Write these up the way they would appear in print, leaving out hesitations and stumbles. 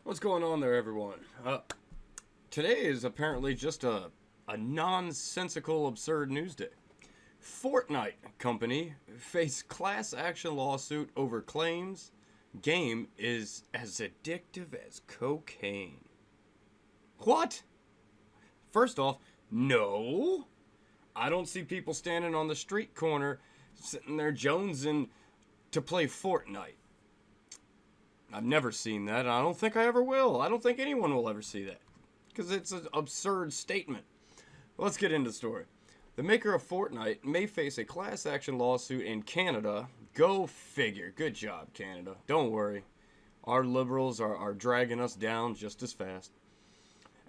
What's going on there, everyone? Today is apparently just a nonsensical, absurd news day. Fortnite company face class action lawsuit over claims game is as addictive as cocaine. What? First off, no. I don't see people standing on the street corner sitting there jonesing to play Fortnite. I've never seen that, and I don't think I ever will. I don't think anyone will ever see that, because it's an absurd statement. Let's get into the story. The maker of Fortnite may face a class action lawsuit in Canada. Go figure. Good job, Canada. Don't worry. Our liberals are dragging us down just as fast.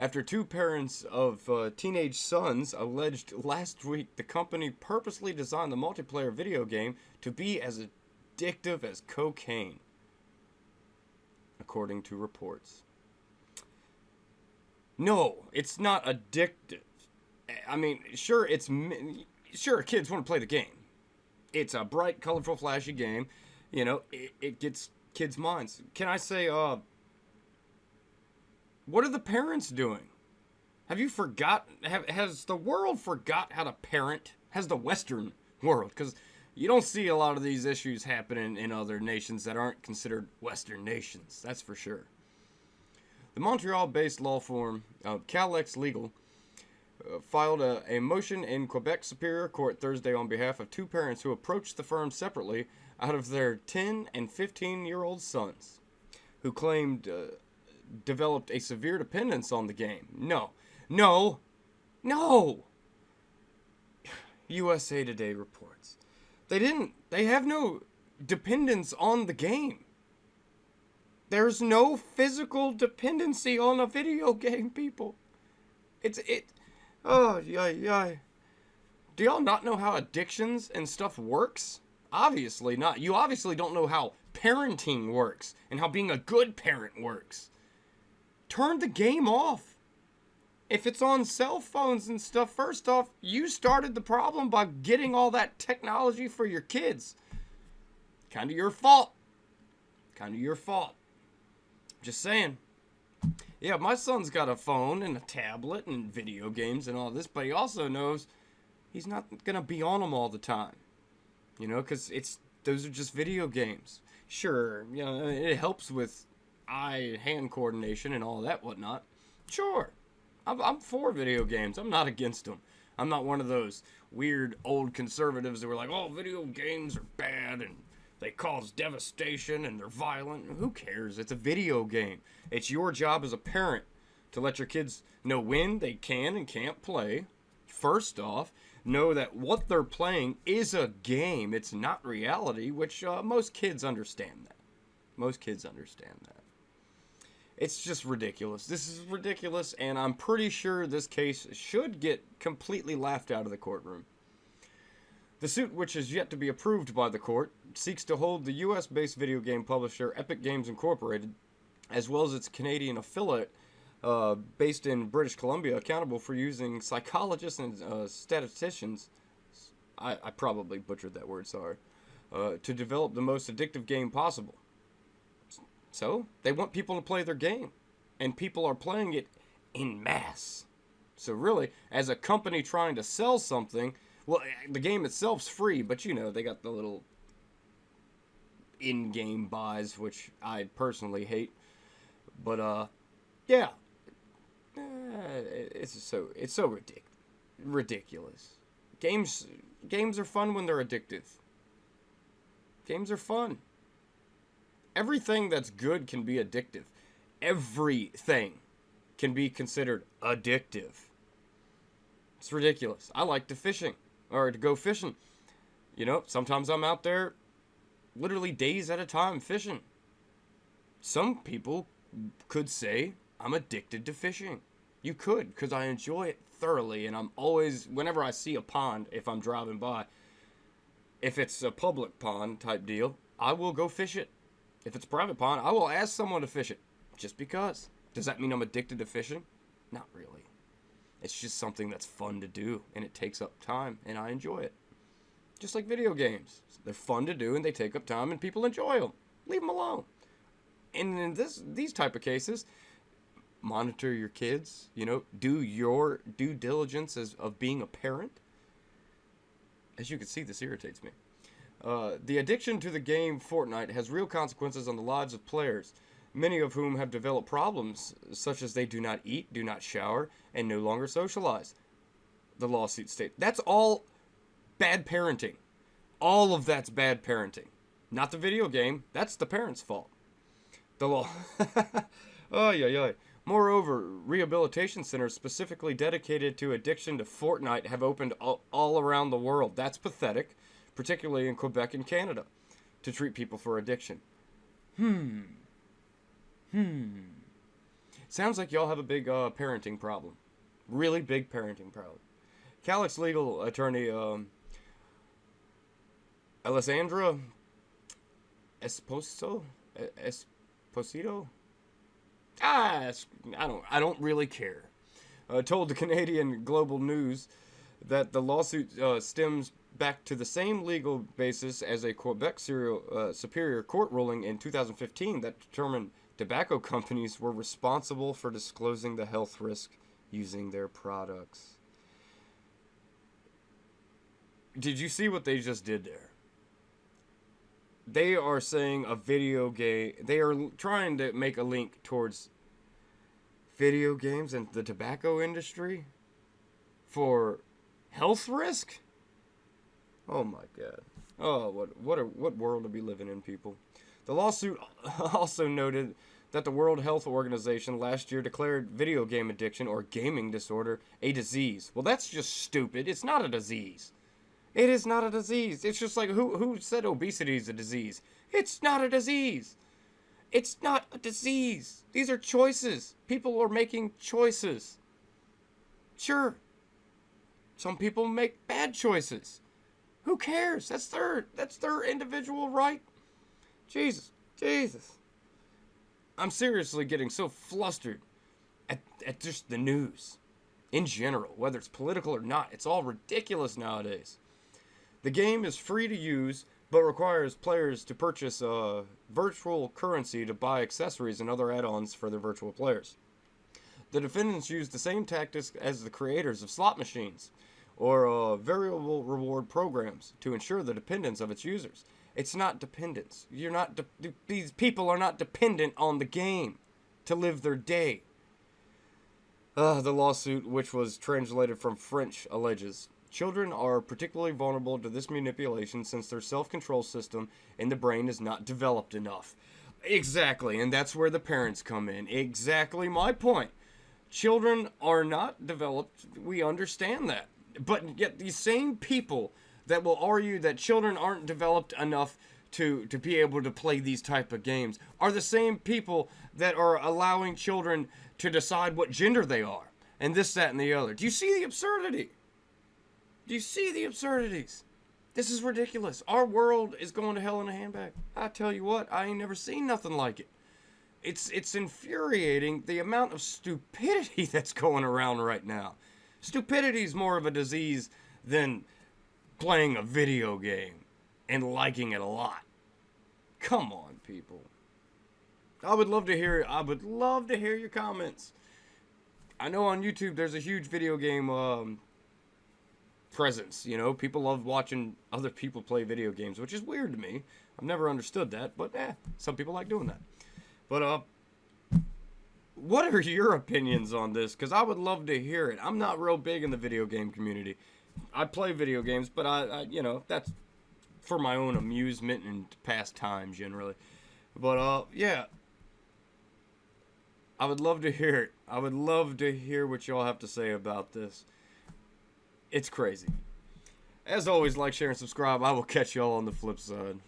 After two parents of teenage sons alleged last week the company purposely designed the multiplayer video game to be as addictive as cocaine, according to reports. No, it's not addictive. I mean, sure, kids want to play the game. It's a bright, colorful, flashy game. You know, it gets kids' minds. Can I say, what are the parents doing? Have you forgotten? Has the world forgot how to parent? Has the Western world? Because you don't see a lot of these issues happening in other nations that aren't considered Western nations. That's for sure. The Montreal-based law firm Calex Legal filed a motion in Quebec Superior Court Thursday on behalf of two parents who approached the firm separately out of their 10 and 15-year-old sons, who claimed developed a severe dependence on the game. No. USA Today reports. They didn't. They have no dependence on the game. There's no physical dependency on a video game, people. Oh, yeah. Do y'all not know how addictions and stuff works? Obviously not. You obviously don't know how parenting works and how being a good parent works. Turn the game off. If it's on cell phones and stuff, first off, you started the problem by getting all that technology for your kids. Kind of your fault. Just saying. Yeah, my son's got a phone and a tablet and video games and all this, but he also knows he's not going to be on them all the time. You know, because those are just video games. Sure, you know, it helps with eye-hand coordination and all that whatnot. Sure. I'm for video games. I'm not against them. I'm not one of those weird old conservatives that were like, oh, video games are bad and they cause devastation and they're violent. Who cares? It's a video game. It's your job as a parent to let your kids know when they can and can't play. First off, know that what they're playing is a game. It's not reality, which most kids understand that. It's just ridiculous. This is ridiculous, and I'm pretty sure this case should get completely laughed out of the courtroom. The suit, which is yet to be approved by the court, seeks to hold the U.S.-based video game publisher Epic Games Incorporated, as well as its Canadian affiliate, based in British Columbia, accountable for using psychologists and statisticians, I probably butchered that word, sorry, to develop the most addictive game possible. So, they want people to play their game, and people are playing it en masse. So really, as a company trying to sell something, well, the game itself's free, but you know, they got the little in-game buys, which I personally hate. But, yeah. It's so ridiculous. Games are fun when they're addictive. Games are fun. Everything that's good can be addictive. Everything can be considered addictive. It's ridiculous. I like to go fishing. You know, sometimes I'm out there literally days at a time fishing. Some people could say I'm addicted to fishing. You could, because I enjoy it thoroughly, and I'm always, whenever I see a pond, if I'm driving by, if it's a public pond type deal, I will go fish it. If it's a private pond, I will ask someone to fish it. Just because. Does that mean I'm addicted to fishing? Not really. It's just something that's fun to do, and it takes up time, and I enjoy it. Just like video games. They're fun to do, and they take up time, and people enjoy them. Leave them alone. And in these type of cases, monitor your kids, do your due diligence of being a parent. As you can see, this irritates me. The addiction to the game Fortnite has real consequences on the lives of players, many of whom have developed problems such as they do not eat, do not shower, and no longer socialize. The lawsuit states. That's all bad parenting. All of that's bad parenting. Not the video game. That's the parents' fault. The law. Oh, yeah. Moreover, rehabilitation centers specifically dedicated to addiction to Fortnite have opened all around the world. That's pathetic, particularly in Quebec and Canada, to treat people for addiction. Sounds like y'all have a big parenting problem. Really big parenting problem. Calix legal attorney Alessandra Esposito? I don't really care. Told the Canadian Global News that the lawsuit stems back to the same legal basis as a Quebec Superior Court ruling in 2015 that determined tobacco companies were responsible for disclosing the health risk using their products. Did you see what they just did there? They are saying a video game. They are trying to make a link towards video games and the tobacco industry for health risk. Oh my God. Oh, what world are we living in, people? The lawsuit also noted that the World Health Organization last year declared video game addiction or gaming disorder a disease. Well, that's just stupid. It's not a disease. It is not a disease. It's just like, who said obesity is a disease? It's not a disease. It's not a disease. These are choices. People are making choices. Sure. Some people make bad choices. Who cares? That's their individual right. Jesus. I'm seriously getting so flustered at just the news in general, whether it's political or not. It's all ridiculous nowadays. The game is free to use, but requires players to purchase virtual currency to buy accessories and other add-ons for their virtual players. The defendants use the same tactics as the creators of slot machines or variable reward programs to ensure the dependence of its users. It's not dependence. These people are not dependent on the game to live their day. The lawsuit, which was translated from French, alleges children are particularly vulnerable to this manipulation since their self-control system in the brain is not developed enough. Exactly, and that's where the parents come in. Exactly my point. Children are not developed. We understand that. But yet these same people that will argue that children aren't developed enough to be able to play these type of games are the same people that are allowing children to decide what gender they are. And this, that, and the other. Do you see the absurdity? Do you see the absurdities? This is ridiculous. Our world is going to hell in a handbag. I tell you what, I ain't never seen nothing like it. It's infuriating the amount of stupidity that's going around right now. Stupidity is more of a disease than playing a video game and liking it a lot. Come on, people. I would love to hear your comments. I know on YouTube there's a huge video game presence. People love watching other people play video games, which is weird to me. I've never understood that, but some people like doing that. But what are your opinions on this? Because I would love to hear it. I'm not real big in the video game community. I play video games, but I that's for my own amusement and pastime generally. But yeah, I would love to hear it. I would love to hear what y'all have to say about this. It's crazy. As always, like, share, and subscribe. I will catch y'all on the flip side.